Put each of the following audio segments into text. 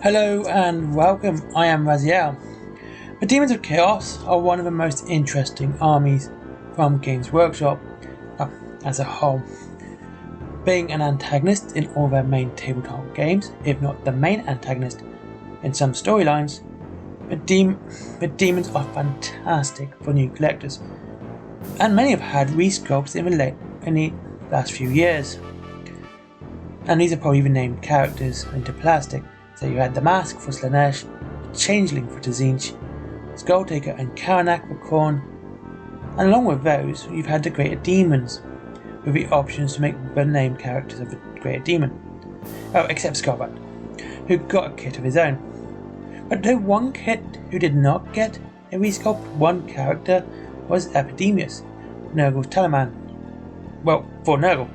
Hello and welcome, I am Raziel. The Demons of Chaos are one of the most interesting armies from Games Workshop as a whole. Being an antagonist in all their main tabletop games, if not the main antagonist in some storylines, the Demons are fantastic for new collectors, and many have had resculpts in the last few years. And these are probably even named characters into plastic. So you had the Mask for Slanesh, Changeling for Tzinch, Skulltaker and Karanak for Khorne, and along with those you've had the Greater Demons, with the options to make the named characters of the Greater Demon. Oh, except Scarbat, who got a kit of his own. But the one kit who did not get a resculpt one character was Epidemius, Nurgle'S Tallyman. Well, for Nurgle.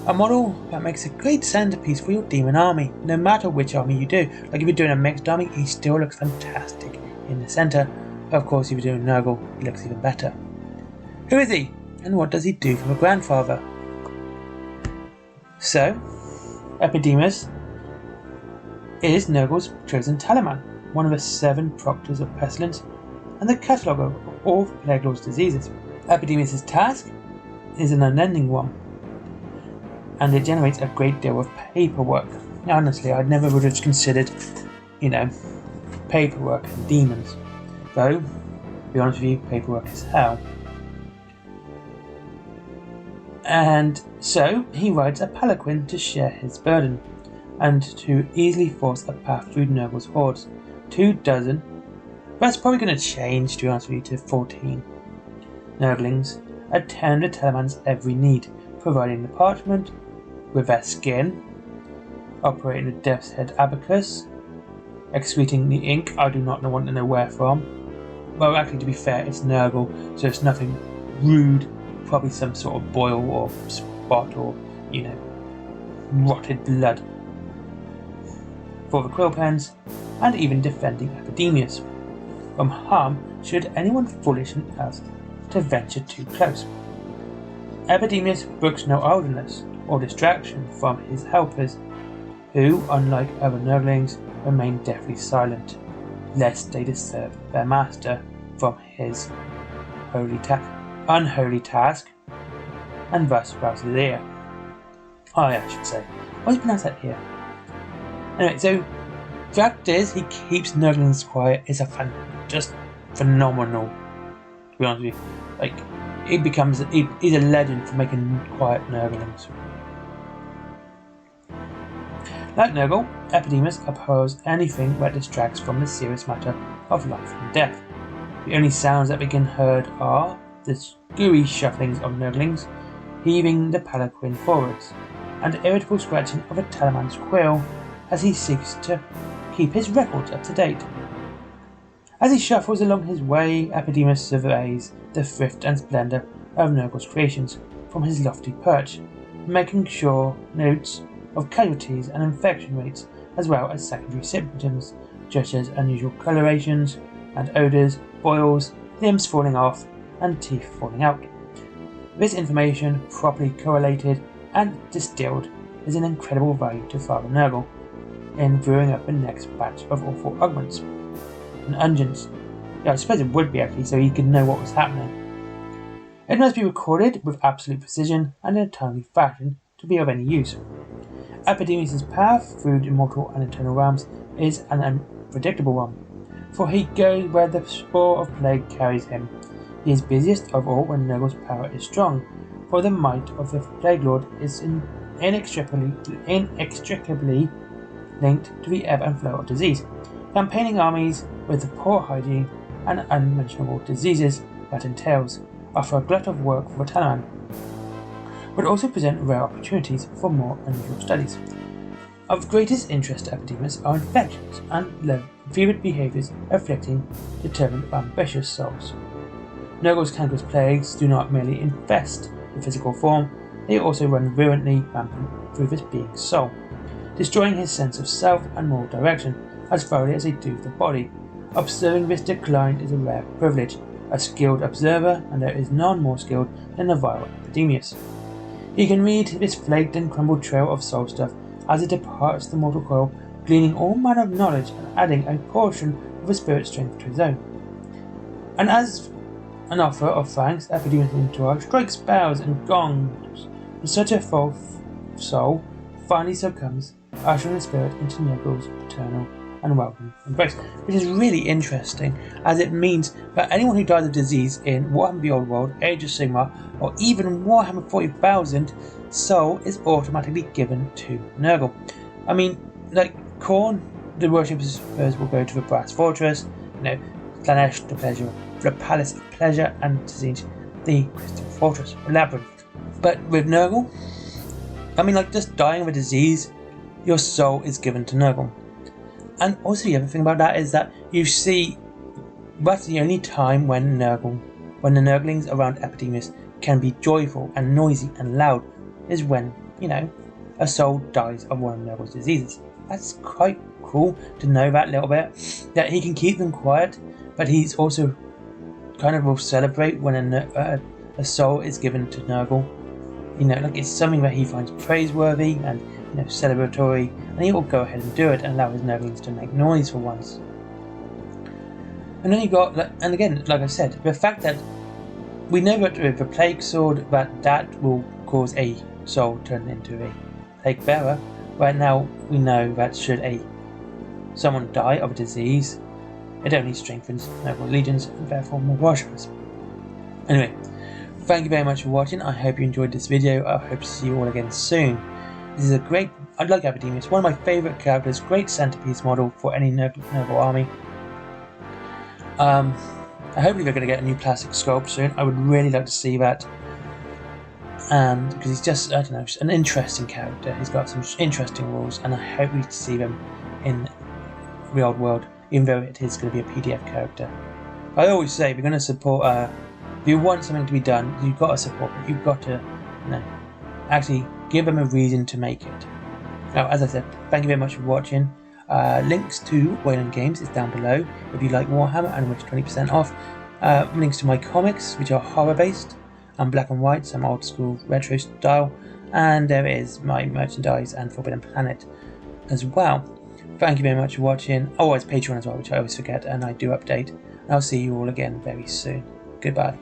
A model that makes a great centerpiece for your demon army, no matter which army you do. Like if you're doing a mixed army, he still looks fantastic in the center. Of course, if you're doing Nurgle, he looks even better. Who is he, and what does he do from a grandfather? So, Epidemius is Nurgle's chosen Tallyman, one of the 7 proctors of pestilence, and the cataloger of all Plague Lord's diseases. Epidemius' task is an unending one, and it generates a great deal of paperwork. Now, honestly, I never would have considered, paperwork and demons. Though, to be honest with you, paperwork is hell. And so, he rides a palanquin to share his burden, and to easily force a path through Nurgle's hordes. 24. That's probably going to change, to be honest with you, to 14. Nurglings attend the Tallyman's every need, providing the parchment with their skin, operating the Death's Head abacus, excreting the ink. I do not want to know where from. Well, actually, to be fair, it's Nurgle, so it's nothing rude. Probably some sort of boil or spot or, rotted blood. For the quill pens, and even defending Epidemius from harm should anyone foolish enough to venture too close. Epidemius brooks no idleness or distraction from his helpers, who, unlike other Nurglings, remain deathly silent, lest they disturb their master from his unholy task, and thus rouse his ear. I should say. I always pronounce that here. Anyway, so the fact is, he keeps Nurglings quiet is just phenomenal. To be honest with you, he's a legend for making quiet Nurglings. Like Nurgle, Epidemius abhors anything that distracts from the serious matter of life and death. The only sounds that begin heard are the screwy shufflings of Nurglings, heaving the palanquin forwards, and the irritable scratching of a Tallyman's quill as he seeks to keep his records up to date. As he shuffles along his way, Epidemius surveys the thrift and splendour of Nurgle's creations from his lofty perch, making sure notes of casualties and infection rates, as well as secondary symptoms such as unusual colorations and odours, boils, limbs falling off, and teeth falling out. This information, properly correlated and distilled, is an incredible value to Father Nurgle in brewing up the next batch of awful augments and unguents. Yeah, I suppose it would be actually, so he could know what was happening. It must be recorded with absolute precision and in a timely fashion to be of any use. Epidemius' path through the immortal and eternal realms is an unpredictable one, for he goes where the spore of plague carries him. He is busiest of all when Nurgle's power is strong, for the might of the Plague Lord is inextricably linked to the ebb and flow of disease, campaigning armies with the poor hygiene and unmentionable diseases that entails offer a glut of work for the Tallyman, but also present rare opportunities for more unusual studies. Of greatest interest to Epidemius are infections and fevered behaviours afflicting determined ambitious souls. Nurgle's cankerous plagues do not merely infest the physical form, they also run virulently rampant through this being's soul, destroying his sense of self and moral direction as thoroughly as they do the body. Observing this decline is a rare privilege, a skilled observer, and there is none more skilled than the vile Epidemius. He can read this flaked and crumbled trail of soul stuff as it departs the mortal coil gleaning all manner of knowledge and adding a portion of his spirit strength to his own. And as an offer of thanks, Epidemius Entourage strikes bells and gongs, and such a full soul finally succumbs, ushering the spirit into Nurgle's paternal and welcome embrace, which is really interesting, as it means that anyone who dies of disease in Warhammer the Old World, Age of Sigmar, or even Warhammer 40,000, soul is automatically given to Nurgle. I mean, like Khorne, the worshippers will go to the Brass Fortress, Slanesh, the Palace of Pleasure, and Tzeentch, the Crystal Fortress, Labyrinth. But with Nurgle, I mean, like, just dying of a disease, your soul is given to Nurgle. And also the other thing about that is that you see that's the only time when the Nurglings around Epidemius can be joyful and noisy and loud is when, a soul dies of one of Nurgle's diseases. That's quite cool to know that little bit, that he can keep them quiet, but he's also kind of will celebrate when a soul is given to Nurgle. Like it's something that he finds praiseworthy and celebratory, and he will go ahead and do it and allow his Nurglings to make noise for once. And then you got, and again, like I said, the fact that we know that with the Plague Sword that will cause a soul turn into a Plague Bearer. Right now, we know that should someone die of a disease, it only strengthens Nurgle legions and therefore more worshippers. Anyway, thank you very much for watching. I hope you enjoyed this video. I hope to see you all again soon. This is a great, I like Epidemius, one of my favourite characters, great centerpiece model for any Nurgle army. Hopefully they're going to get a new plastic sculpt soon. I would really like to see that. And because he's just, I don't know, an interesting character. He's got some interesting rules, and I hope we see them in the old world, even though it is going to be a PDF character. I always say, if you're going to support, if you want something to be done, you've got to support it. You've got to, actually give them a reason to make it. Now, as I said, thank you very much for watching. Links to Wayland games is down below if you like Warhammer and with 20% off. Links to my comics, which are horror based and black and white, some old school retro style, and there is my merchandise and Forbidden Planet as well. Thank you very much for watching. Oh, it's Patreon as well, which I always forget, and I do update. And I'll see you all again very soon. Goodbye.